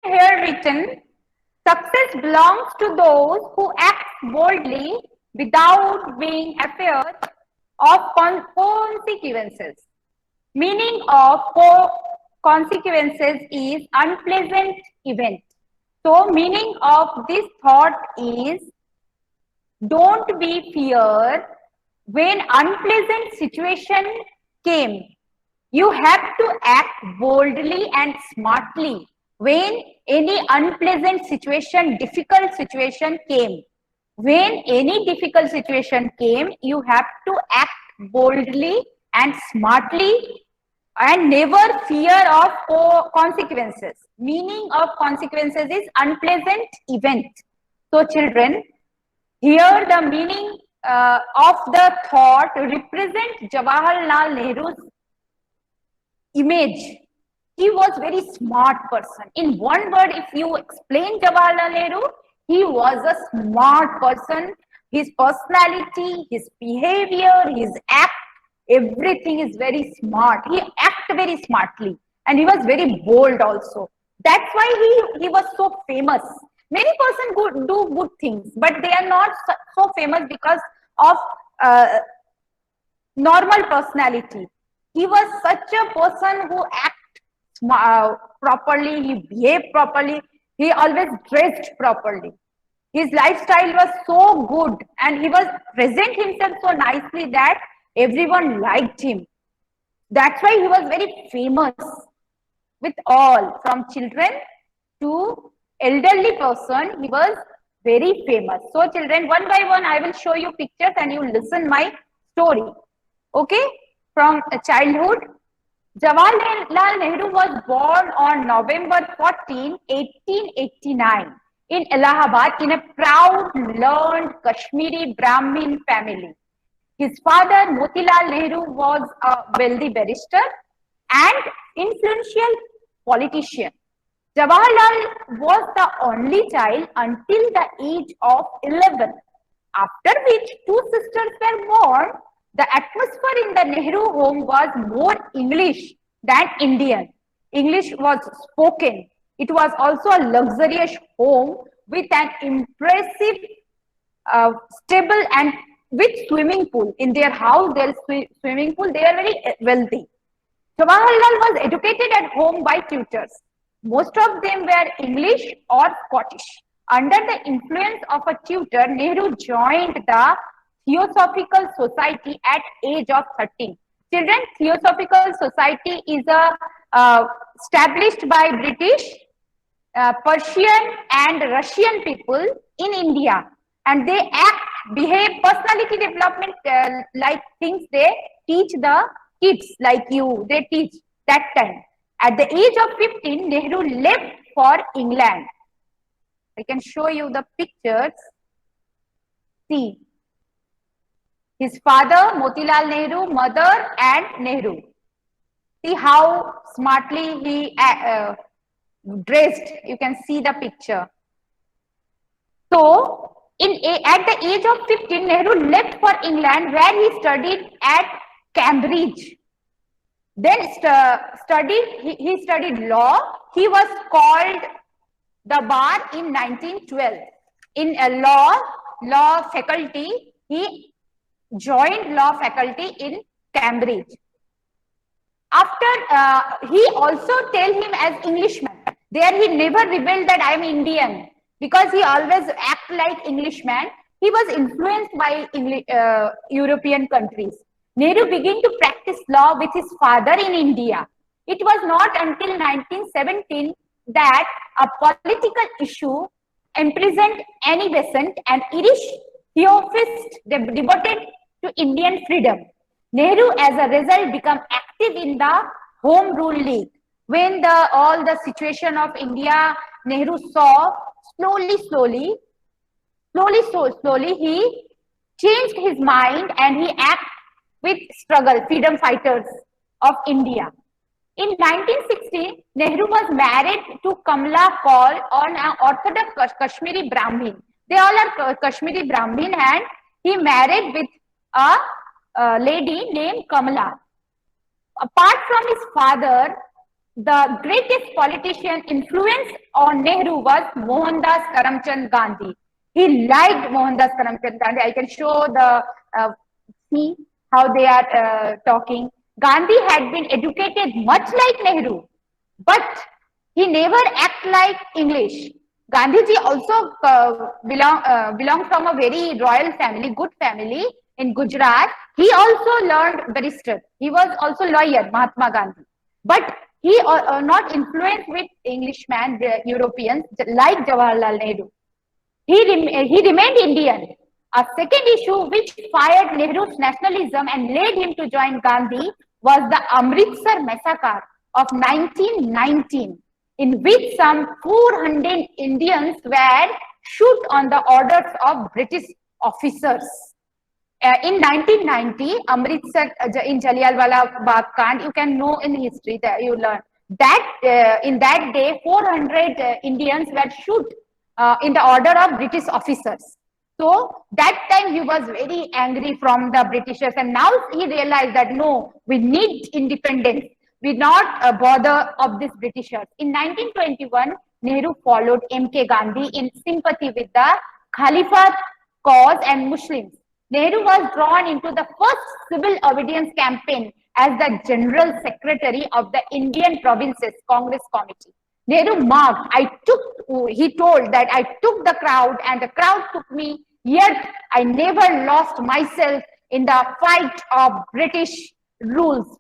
here written, success belongs to those who act boldly without being afraid of consequences. Meaning of consequences is unpleasant event. So meaning of this thought is, don't be fear when unpleasant situation came. You have to act boldly and smartly when any unpleasant situation, difficult situation came. When any difficult situation came, you have to act boldly and smartly and never fear of consequences. Meaning of consequences is unpleasant event. So children, here the meaning of the thought represent Jawaharlal Nehru's image. He was very smart person. In one word, if you explain Jawaharlal Nehru, he was a smart person. His personality, his behavior, his act, everything is very smart. He acted very smartly and he was very bold also. That's why he was so famous. Many persons do good things, but they are not so famous because of normal personality. He was such a person who acted properly, he behaved properly, he always dressed properly. His lifestyle was so good and he was present himself so nicely that everyone liked him. That's why he was very famous with all, from children to elderly person. He was very famous. So children, one by one I will show you pictures and you listen my story. Okay, from childhood. Jawaharlal Nehru was born on November 14, 1889 in Allahabad in a proud, learned Kashmiri Brahmin family. His father, Motilal Nehru, was a wealthy barrister and influential politician. Jawaharlal was the only child until the age of 11, after which two sisters were born. The atmosphere in the Nehru home was more English than Indian. English was spoken. It was also a luxurious home with an impressive stable and with swimming pool. In their house, there is swimming pool. They are very wealthy. Jawaharlal was educated at home by tutors. Most of them were English or Scottish. Under the influence of a tutor, Nehru joined the Theosophical Society at age of 13. Children, Theosophical Society is established by British, Persian and Russian people in India, and they act, behave, personality development like things they teach the kids like you, they teach that time. At the age of 15, Nehru left for England. I can show you the pictures. See. His father, Motilal Nehru, mother, and Nehru. See how smartly he dressed. You can see the picture. So, at the age of 15, Nehru left for England, where he studied at Cambridge. Then he studied law. He was called the bar in 1912. In a law faculty, he joined law faculty in Cambridge. After he also tell him as Englishman. There he never revealed that I am Indian, because he always act like Englishman. He was influenced by European countries. Nehru began to practice law with his father in India. It was not until 1917 that a political issue imprisoned Annie Besant, an Irish theosophist devoted to Indian freedom. Nehru, as a result, became active in the Home Rule League. When all the situation of India, Nehru saw slowly, he changed his mind and he acted with struggle, freedom fighters of India. In 1960, Nehru was married to Kamala Kaul, on an Orthodox Kashmiri Brahmin. They all are Kashmiri Brahmin, and he married with a lady named Kamala. Apart from his father, the greatest politician influence on Nehru was Mohandas Karamchand Gandhi. He liked Mohandas Karamchand Gandhi. I can show the see how they are talking. Gandhi had been educated much like Nehru, but he never act like English. Gandhiji also belonged from a very royal family, good family in Gujarat. He also learned barrister. He was also lawyer, Mahatma Gandhi. But he not influenced with Englishmen, the Europeans, like Jawaharlal Nehru. He remained Indian. A second issue which fired Nehru's nationalism and led him to join Gandhi was the Amritsar massacre of 1919, in which some 400 Indians were shot on the orders of British officers. In 1990, Amritsar, in Jallianwala Bagh Kand, you can know in history that you learn that in that day 400 Indians were shot in the order of British officers. So that time he was very angry from the Britishers, and now he realized that no, we need independence. We not bother of these Britishers. In 1921, Nehru followed M.K. Gandhi in sympathy with the Khalifat cause and Muslims. Nehru was drawn into the first civil obedience campaign as the General Secretary of the Indian Provinces Congress Committee. Nehru marked, he told that I took the crowd and the crowd took me, yet I never lost myself in the fight of British rules,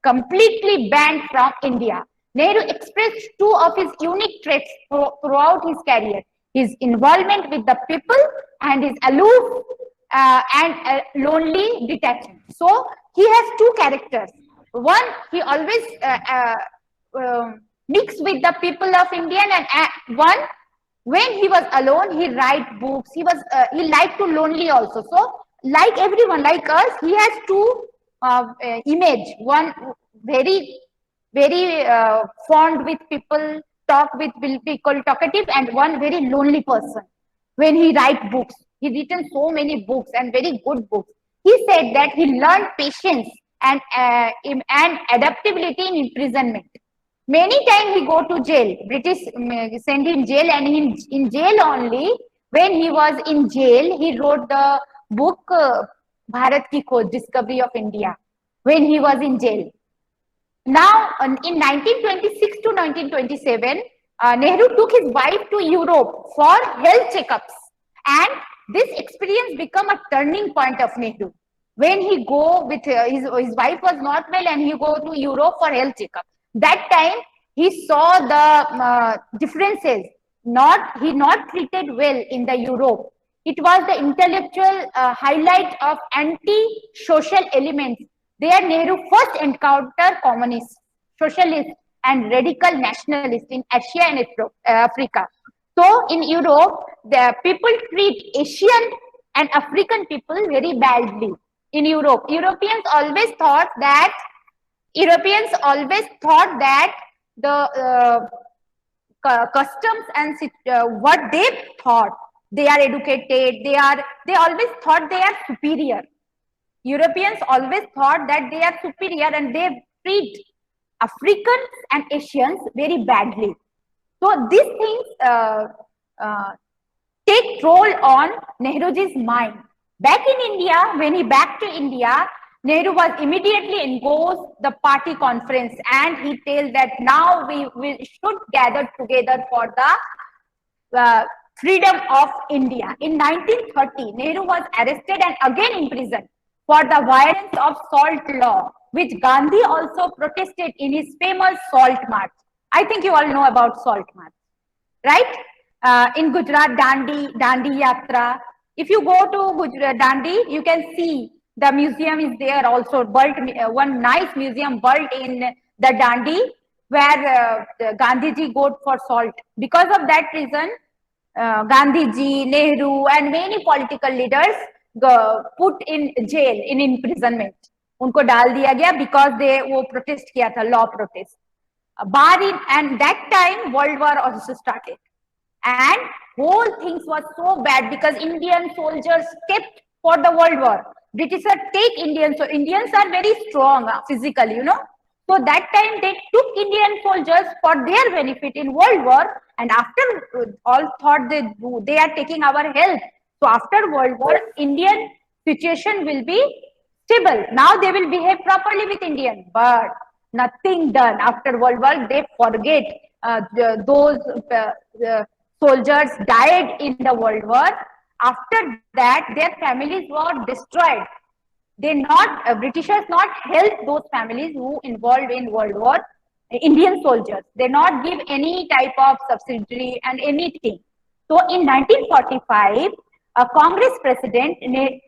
completely banned from India. Nehru expressed two of his unique traits throughout his career: his involvement with the people and his aloof and lonely detachment. So he has two characters. One, he always mixed with the people of India, and one, when he was alone, he write books. He liked to lonely also. So like everyone, like us, he has two image. One very fond with people, talk with people, talkative, and one very lonely person. When he write books, he written so many books and very good books. He said that he learned patience and adaptability in imprisonment. Many times he go to jail. British send him jail, and in jail only. When he was in jail, he wrote the book Bharat Ki Khoj, Discovery of India. When he was in jail. Now, in 1926 to 1927, Nehru took his wife to Europe for health checkups, and this experience became a turning point of Nehru. When he go with his wife was not well, and he go to Europe for health checkup. That time he saw the differences. He not treated well in the Europe. It was the intellectual highlight of anti-social elements. There Nehru first encountered communists, socialists, and radical nationalists in Asia and Africa. So in Europe, the people treat Asian and African people very badly. In Europe, Europeans always thought that the customs and what they thought, they are educated, they always thought they are superior. Europeans always thought that they are superior, and they treat Africans and Asians very badly. So these things take toll on Nehruji's mind. Back in India, when he back to India, Nehru was immediately engrossed the party conference, and he tells that now we should gather together for the freedom of India. In 1930, Nehru was arrested and again imprisoned for the violence of Salt Law, which Gandhi also protested in his famous Salt March. I think you all know about Salt March, right? In Gujarat, Dandi Yatra. If you go to Gujarat, Dandi, you can see the museum is there also. One nice museum built in the Dandi, where Gandhiji go for salt. Because of that reason, Gandhiji, Nehru, and many political leaders put in jail, in imprisonment. उनको डाल दिया गया because they वो protest किया था, law protest. And that time World War also started, and whole things was so bad because Indian soldiers kept for the World War. Britishers take Indians, so Indians are very strong physically, you know. So that time they took Indian soldiers for their benefit in World War, and after all thought they are taking our help. So after World War, Indian situation will be stable. Now they will behave properly with Indian, but nothing done. After World War, they forget those soldiers died in the World War. After that, their families were destroyed. They not Britishers not help those families who involved in World War, Indian soldiers. They not give any type of subsidy and anything. So in 1945, a Congress president,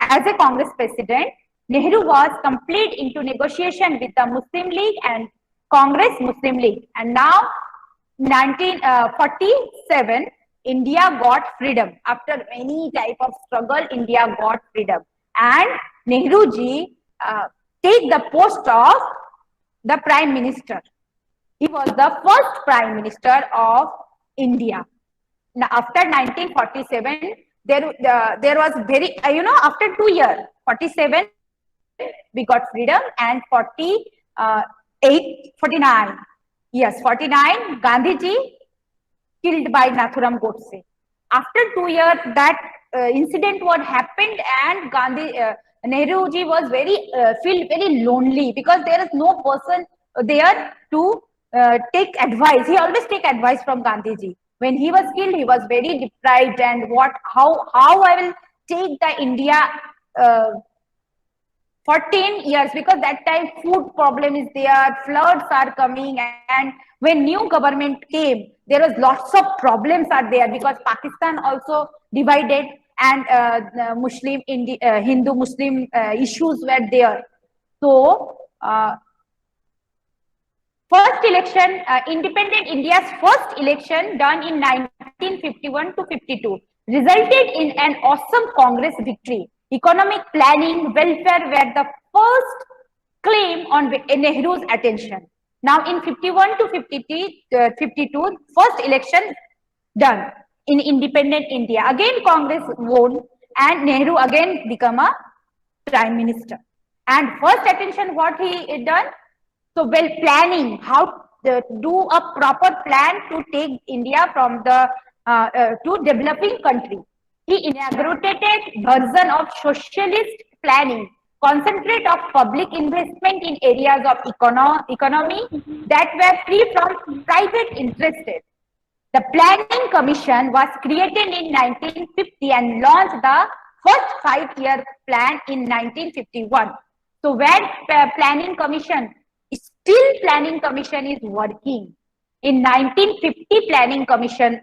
as a Congress president, Nehru was complete into negotiation with the Muslim League and Congress Muslim League. And now 1947, India got freedom. After any type of struggle, India got freedom. And Nehru ji take the post of the Prime Minister. He was the first Prime Minister of India. Now, after 1947, there was very, after 2 years, 47, we got freedom, and 48, 49, yes, 49, Gandhiji killed by Nathuram Godse. After 2 years, that incident what happened, and Nehru ji was feel very lonely, because there is no person there to take advice. He always take advice from Gandhiji. When he was killed, he was very deprived, and how I will take the India for 10 years, because that time food problem is there, floods are coming, and when new government came, there was lots of problems are there, because Pakistan also divided, and Hindu Muslim issues were there. So first election, independent India's first election done in 1951 to 52 resulted in an awesome Congress victory. Economic planning, welfare were the first claim on Nehru's attention. Now in 51 to 52, first election done in independent India. Again Congress won, and Nehru again become a Prime Minister. And first attention what he done? So well, planning how to do a proper plan to take India from the to developing country. He inaugurated version of socialist planning, concentrate of public investment in areas of economy that were free from private interests. The Planning Commission was created in 1950 and launched the first 5-year plan in 1951. So where Planning Commission, still Planning Commission is working. In 1950, Planning Commission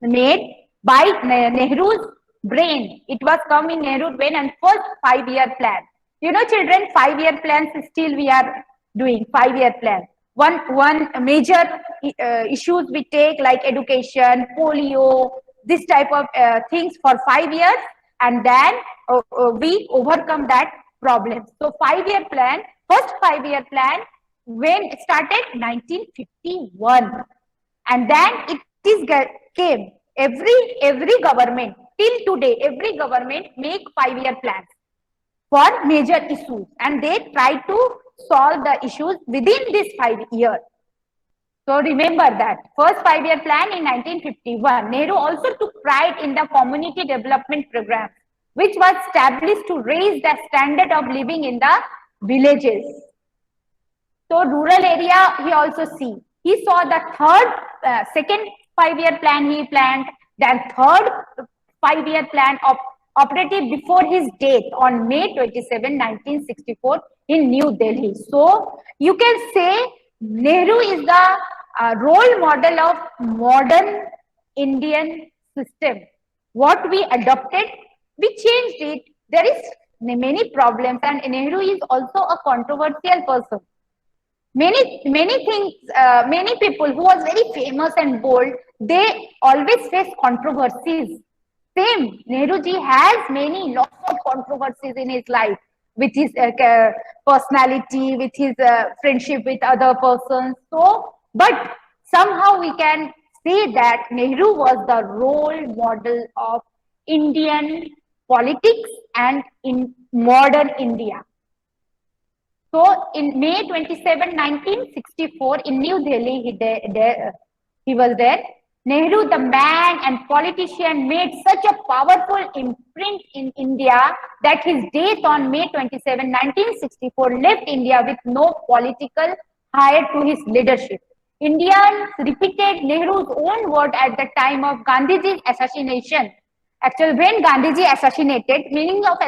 made by Nehru's brain. It was come in Nehru's brain, and first 5-year plan. You know, children, 5-year plans still we are doing 5-year plan. One major issues we take, like education, polio, this type of things for 5 years, and then we overcome that problem. So 5-year plan, first 5-year plan, when it started 1951, and then it came. Every government till today, every government make 5-year plans for major issues, and they try to solve the issues within this 5 years. So remember that first 5-year plan in 1951. Nehru also took pride in the community development program, which was established to raise the standard of living in the villages. So rural area he also see. He saw the second 5-year plan he planned, then third 5-year plan of operative before his death on May 27, 1964 in New Delhi. So you can say Nehru is the role model of modern Indian system. What we adopted, we changed it. There is many problems, and Nehru is also a controversial person. Many things, many people who was very famous and bold, they always face controversies. Same, Nehruji has lots of controversies in his life, with his personality, with his friendship with other persons. So, but somehow we can say that Nehru was the role model of Indian politics and in modern India. So in May 27, 1964, in New Delhi, he was there. Nehru, the man and politician, made such a powerful imprint in India that his death on May 27, 1964, left India with no political heir to his leadership. Indians repeated Nehru's own word at the time of Gandhiji's assassination. Actually, when Gandhiji assassinated, meaning of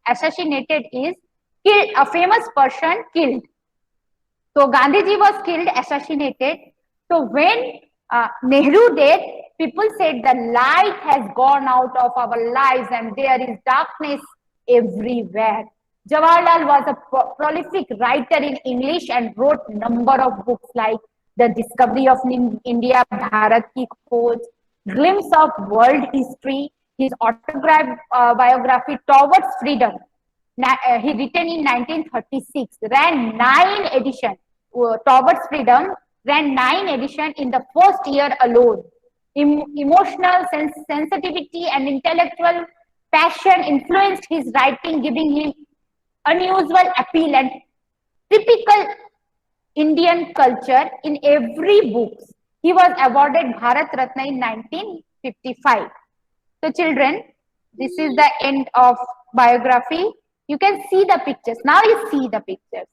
assassinated is killed, a famous person killed. So Gandhiji was killed, assassinated. So when Nehru died, people said the light has gone out of our lives and there is darkness everywhere. Jawaharlal was a prolific writer in English and wrote number of books like The Discovery of India, Bharat Ki Khoj, Glimpse of World History, his autograph biography Towards Freedom. He written in 1936, ran 9 editions. Towards Freedom ran 9 editions in the first year alone. Emotional sensitivity and intellectual passion influenced his writing, giving him unusual appeal and typical Indian culture in every book. He was awarded Bharat Ratna in 1955. So children, this is the end of biography. You can see the pictures. Now you see the pictures.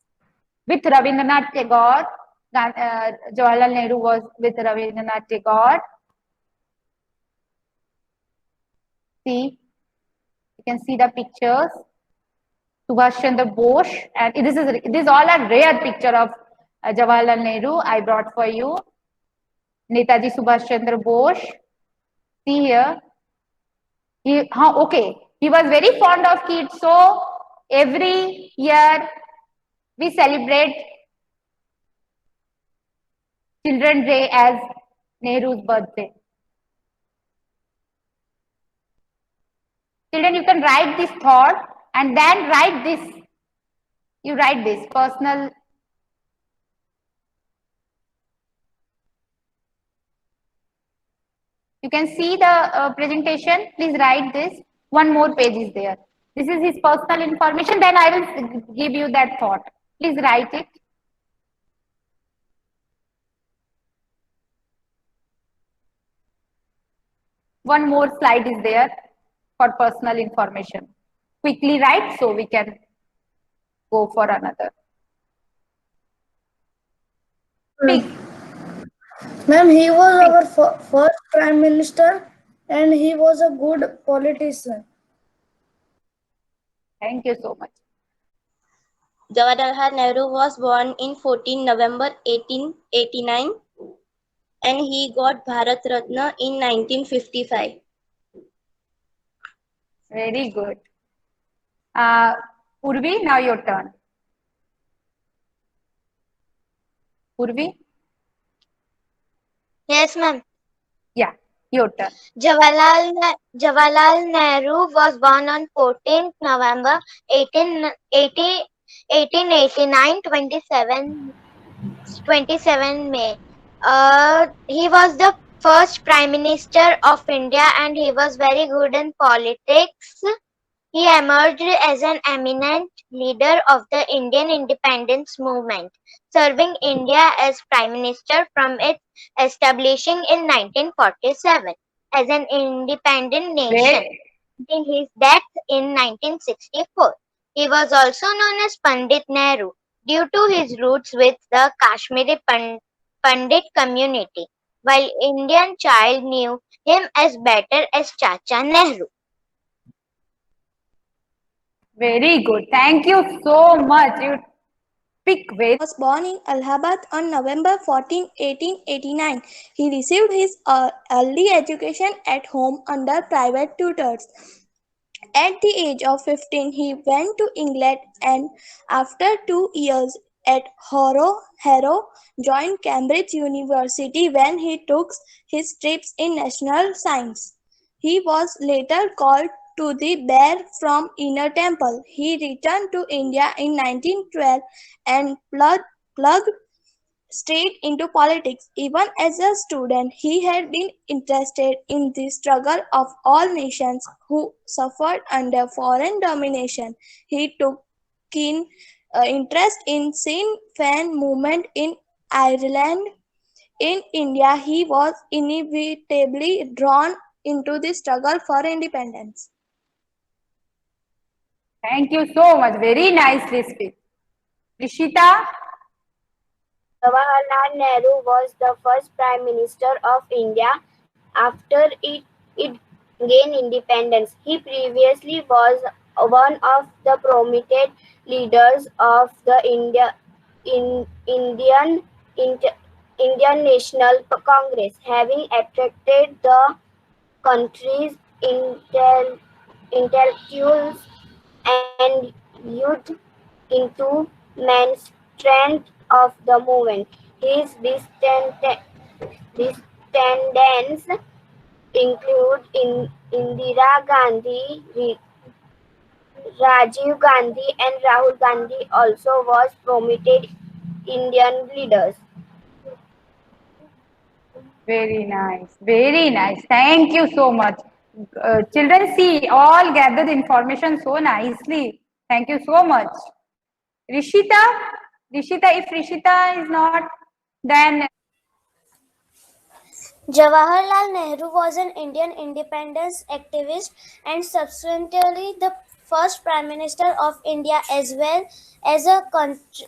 With Rabindranath Tagore, Jawaharlal Nehru was with Rabindranath Tagore. See, you can see the pictures. Subhash Chandra Bose, and this all a rare picture of Jawaharlal Nehru I brought for you. Netaji Subhash Chandra Bose. See here. Okay. He was very fond of kids, so every year we celebrate Children's Day as Nehru's birthday. Children, you can write this thought and then write this. You write this personal. You can see the presentation. Please write this. One more page is there. This is his personal information. Then I will give you that thought. Please write it. One more slide is there for personal information. Quickly write so we can go for another. Ma'am, he was our first Prime Minister and he was a good politician. Thank you so much. Jawaharlal Nehru was born in 14 November 1889 and he got Bharat Ratna in 1955. Very good. Purvi, now your turn. Purvi? Yes, ma'am. Yeah, your turn. Jawaharlal Nehru was born on 14th November 1889, 27 May. He was the first Prime Minister of India and he was very good in politics. He emerged as an eminent leader of the Indian independence movement, serving India as Prime Minister from its establishing in 1947 as an independent nation until his death in 1964. He was also known as Pandit Nehru due to his roots with the Kashmiri Pandit community, while Indian child knew him as better as Chacha Nehru. Very good. Thank you so much. You pick with. Was born in Allahabad on November 14, 1889. He received his early education at home under private tutors. At the age of 15, he went to England and after 2 years at Harrow, joined Cambridge University when he took his trips in natural science. He was later called to the Bar from Inner Temple. He returned to India in 1912 and plugged straight into politics. Even as a student, he had been interested in the struggle of all nations who suffered under foreign domination. He took keen interest in Sinn Féin movement in Ireland. In India, he was inevitably drawn into the struggle for independence. Thank you so much. Very nicely speak. Rishita? Jawaharlal Nehru was the first Prime Minister of India after it gained independence. He previously was one of the prominent leaders of the Indian National Congress, having attracted the country's intellectuals and youth into main strength of the movement. His descendants include Indira Gandhi, Rajiv Gandhi, and Rahul Gandhi. Also, was prominent Indian leaders. Very nice. Very nice. Thank you so much. Children, see, all gathered information so nicely. Thank you so much. Rishita? Rishita, if Rishita is not, then Jawaharlal Nehru was an Indian independence activist and subsequently the first Prime Minister of India, as well as a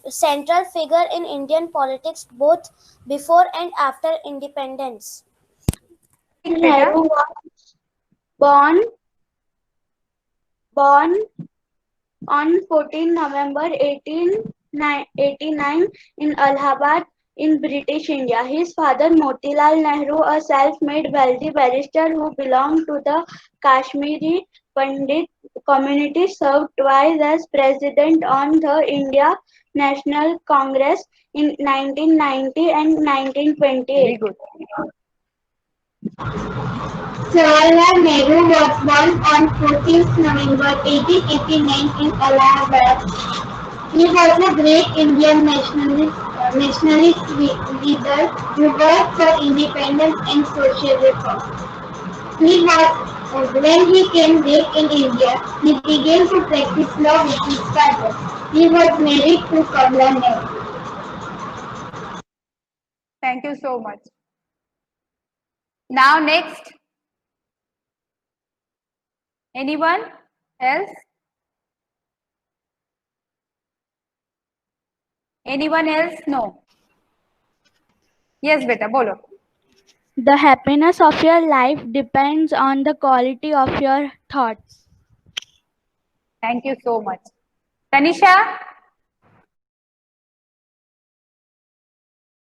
central figure in Indian politics both before and after independence. Nehru was born on 14 November 1889 in Allahabad in British India. His father Motilal Nehru, a self-made wealthy barrister who belonged to the Kashmiri Pandit community, served twice as president on the India National Congress in 1990 and 1928. very good. Jawaharlal Nehru was born on 14th November 1889 in Allahabad. He was a great Indian nationalist leader who worked for independence and social reform. When he came back in India, he began to practice law with his father. He was married to Kamla Nehru. Thank you so much. Now next. Anyone else? Anyone else? No. Yes, beta, bolo. The happiness of your life depends on the quality of your thoughts. Thank you so much. Tanisha?